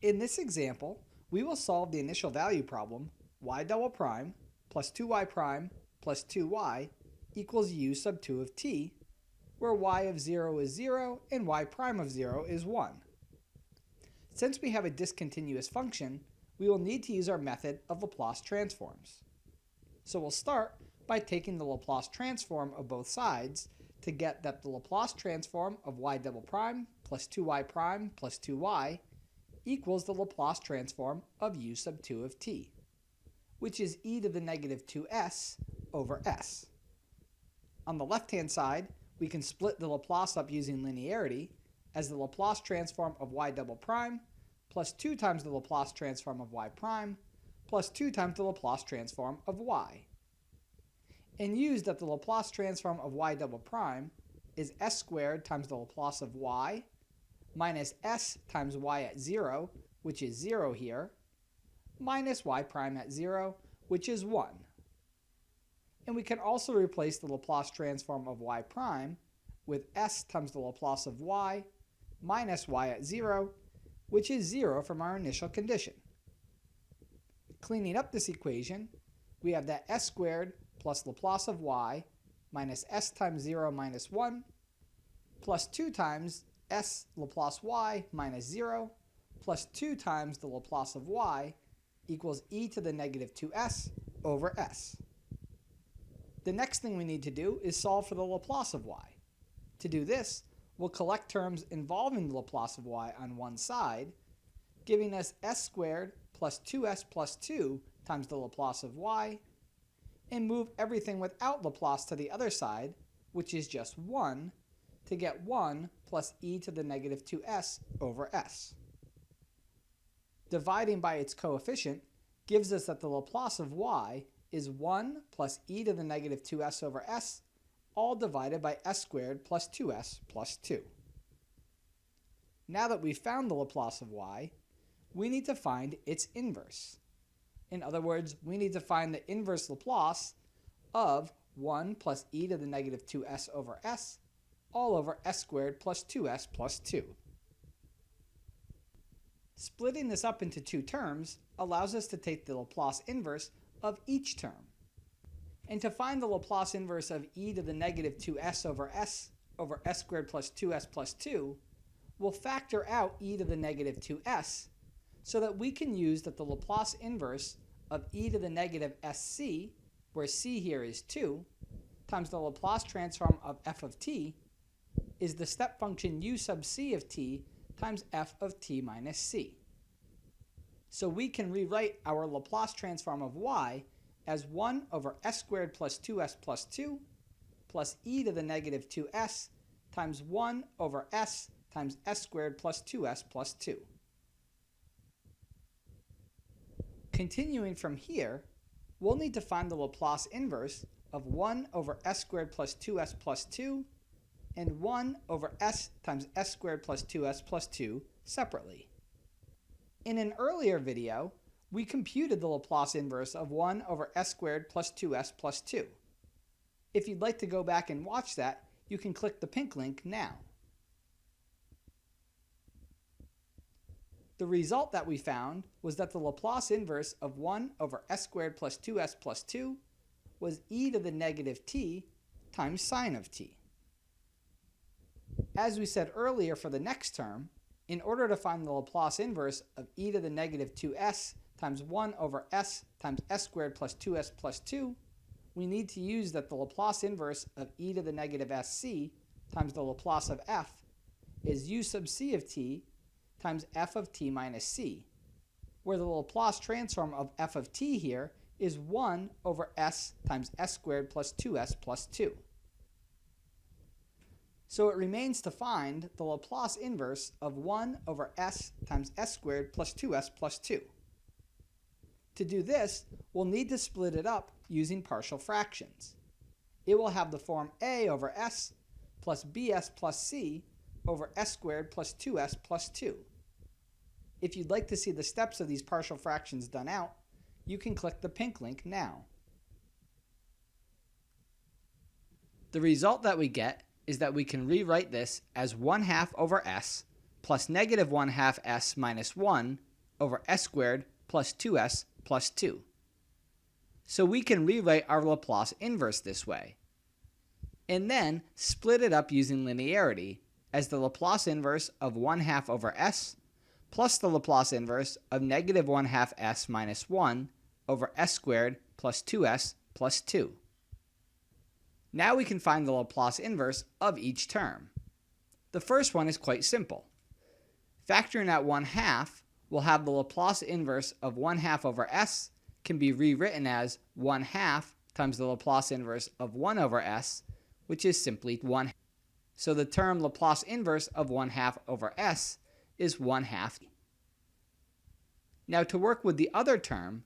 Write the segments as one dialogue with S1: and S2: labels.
S1: In this example, we will solve the initial value problem y double prime plus 2y prime plus 2y equals u sub 2 of t, where y of 0 is 0 and y prime of 0 is 1. Since we have a discontinuous function, we will need to use our method of Laplace transforms. So we'll start by taking the Laplace transform of both sides to get that the Laplace transform of y double prime plus 2y prime plus 2y equals the Laplace transform of u sub 2 of t, which is e to the negative 2s over s. On the left-hand side, we can split the Laplace up using linearity as the Laplace transform of y double prime plus 2 times the Laplace transform of y prime plus 2 times the Laplace transform of y. And use that the Laplace transform of y double prime is s squared times the Laplace of y minus s times y at 0, which is 0 here, minus y prime at 0, which is 1. And we can also replace the Laplace transform of y prime with s times the Laplace of y minus y at 0, which is 0 from our initial condition. Cleaning up this equation, we have that s squared plus Laplace of y minus s times 0 minus 1 plus 2 times s Laplace y minus 0 plus 2 times the Laplace of y equals e to the negative 2s over s. The next thing we need to do is solve for the Laplace of y. To do this, we'll collect terms involving the Laplace of y on one side, giving us s squared plus 2s plus 2 times the Laplace of y, and move everything without Laplace to the other side, which is just 1, to get 1 plus e to the negative 2s over s. Dividing by its coefficient gives us that the Laplace of y is 1 plus e to the negative 2s over s, all divided by s squared plus 2s plus 2. Now that we've found the Laplace of y, we need to find its inverse. In other words, we need to find the inverse Laplace of 1 plus e to the negative 2s over s, all over s squared plus 2s plus 2. Splitting this up into two terms allows us to take the Laplace inverse of each term. And to find the Laplace inverse of e to the negative 2s over s squared plus 2s plus 2, we'll factor out e to the negative 2s so that we can use that the Laplace inverse of e to the negative sc, where c here is 2, times the Laplace transform of f of t is the step function u sub c of t times f of t minus c. So we can rewrite our Laplace transform of y as 1 over s squared plus 2s plus 2 plus e to the negative 2s times 1 over s times s squared plus 2s plus 2. Continuing from here, we'll need to find the Laplace inverse of 1 over s squared plus 2s plus 2 and 1 over s times s squared plus 2s plus 2 separately. In an earlier video, we computed the Laplace inverse of 1 over s squared plus 2s plus 2. If you'd like to go back and watch that, you can click the pink link now. The result that we found was that the Laplace inverse of 1 over s squared plus 2s plus 2 was e to the negative t times sine of t. As we said earlier for the next term, in order to find the Laplace inverse of e to the negative 2s times 1 over s times s squared plus 2s plus 2, we need to use that the Laplace inverse of e to the negative sc times the Laplace of f is u sub c of t times f of t minus c, where the Laplace transform of f of t here is 1 over s times s squared plus 2s plus 2. So it remains to find the Laplace inverse of 1 over s times s squared plus 2s plus 2. To do this, we'll need to split it up using partial fractions. It will have the form a over s plus bs plus c over s squared plus 2s plus 2. If you'd like to see the steps of these partial fractions done out, you can click the pink link now. The result that we get is that we can rewrite this as 1/2 over s plus negative 1/2 s minus 1 over s squared plus 2s plus 2. So we can rewrite our Laplace inverse this way, and then split it up using linearity as the Laplace inverse of 1/2 over s plus the Laplace inverse of negative 1/2 s minus 1 over s squared plus 2s plus 2. Now we can find the Laplace inverse of each term. The first one is quite simple. Factoring out 1/2, we'll have the Laplace inverse of 1/2 over s can be rewritten as 1/2 times the Laplace inverse of 1 over s, which is simply 1. So the term Laplace inverse of 1/2 over s is 1/2. Now to work with the other term,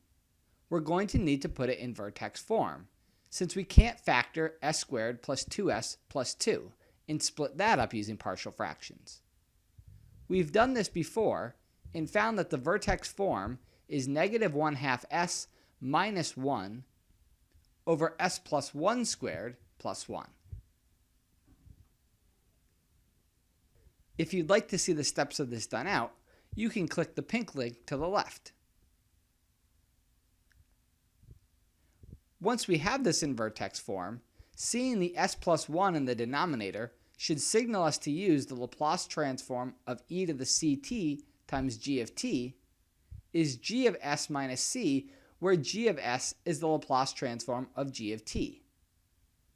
S1: we're going to need to put it in vertex form, since we can't factor s squared plus 2s plus 2 and split that up using partial fractions. We've done this before and found that the vertex form is negative 1/2 s minus 1 over s plus 1 squared plus 1. If you'd like to see the steps of this done out, you can click the pink link to the left. Once we have this in vertex form, seeing the s plus 1 in the denominator should signal us to use the Laplace transform of e to the ct times g of t is g of s minus c, where g of s is the Laplace transform of g of t.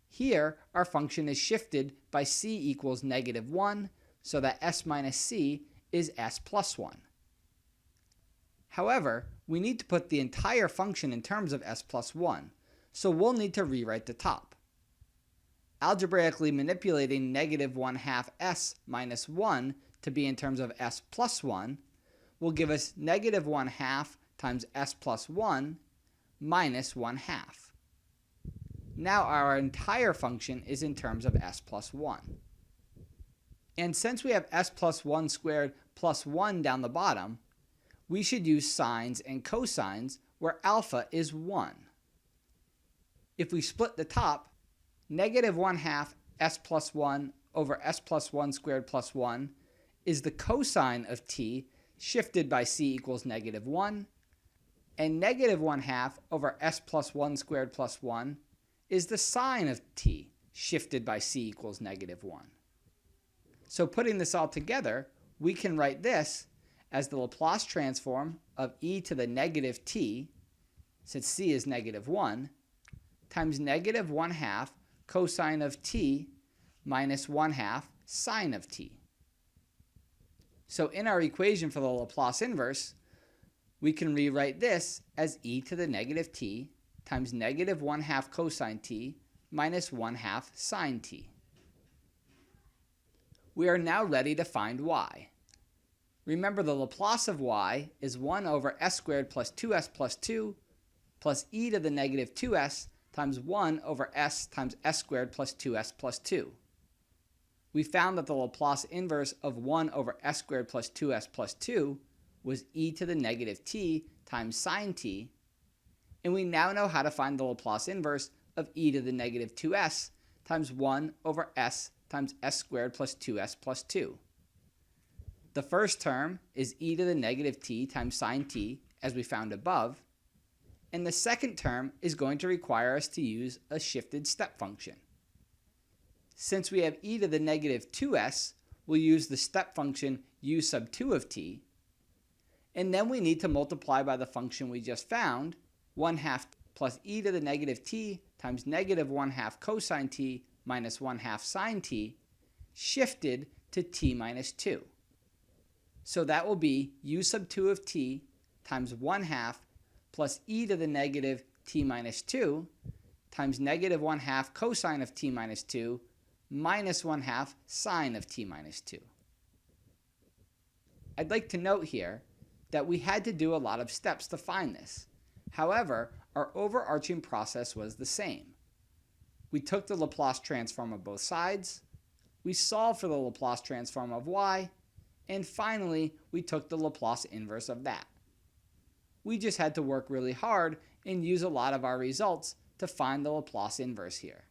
S1: Here, our function is shifted by c equals negative 1, so that s minus c is s plus 1. However, we need to put the entire function in terms of s plus 1, so we'll need to rewrite the top. Algebraically manipulating negative 1/2 s minus 1 to be in terms of s plus 1 will give us negative 1/2 times s plus 1 minus 1/2. Now our entire function is in terms of s plus 1. And since we have s plus 1 squared plus 1 down the bottom, we should use sines and cosines where alpha is 1. If we split the top, negative 1/2 s plus 1 over s plus 1 squared plus 1 is the cosine of t shifted by c equals negative 1, and negative 1/2 over s plus 1 squared plus 1 is the sine of t shifted by c equals negative 1. So putting this all together, we can write this as the Laplace transform of e to the negative t, since c is negative 1, times negative 1/2 cosine of t minus 1/2 sine of t. So in our equation for the Laplace inverse, we can rewrite this as e to the negative t times negative 1/2 cosine t minus 1/2 sine t. We are now ready to find y. Remember, the Laplace of y is 1 over s squared plus 2s plus 2 plus e to the negative 2s times 1 over s times s squared plus 2s plus 2. We found that the Laplace inverse of 1 over s squared plus 2s plus 2 was e to the negative t times sine t, and we now know how to find the Laplace inverse of e to the negative 2s times 1 over s times s squared plus 2s plus 2. The first term is e to the negative t times sine t, as we found above, and the second term is going to require us to use a shifted step function. Since we have e to the negative 2s, we'll use the step function u sub 2 of t, and then we need to multiply by the function we just found, 1/2 plus e to the negative t times negative 1/2 cosine t minus 1/2 sine t, shifted to t minus 2. So that will be u sub 2 of t times 1/2 plus e to the negative t minus 2 times negative 1/2 cosine of t minus 2 minus 1/2 sine of t minus 2. I'd like to note here that we had to do a lot of steps to find this. However, our overarching process was the same. We took the Laplace transform of both sides, we solved for the Laplace transform of y, and finally we took the Laplace inverse of that. We just had to work really hard and use a lot of our results to find the Laplace inverse here.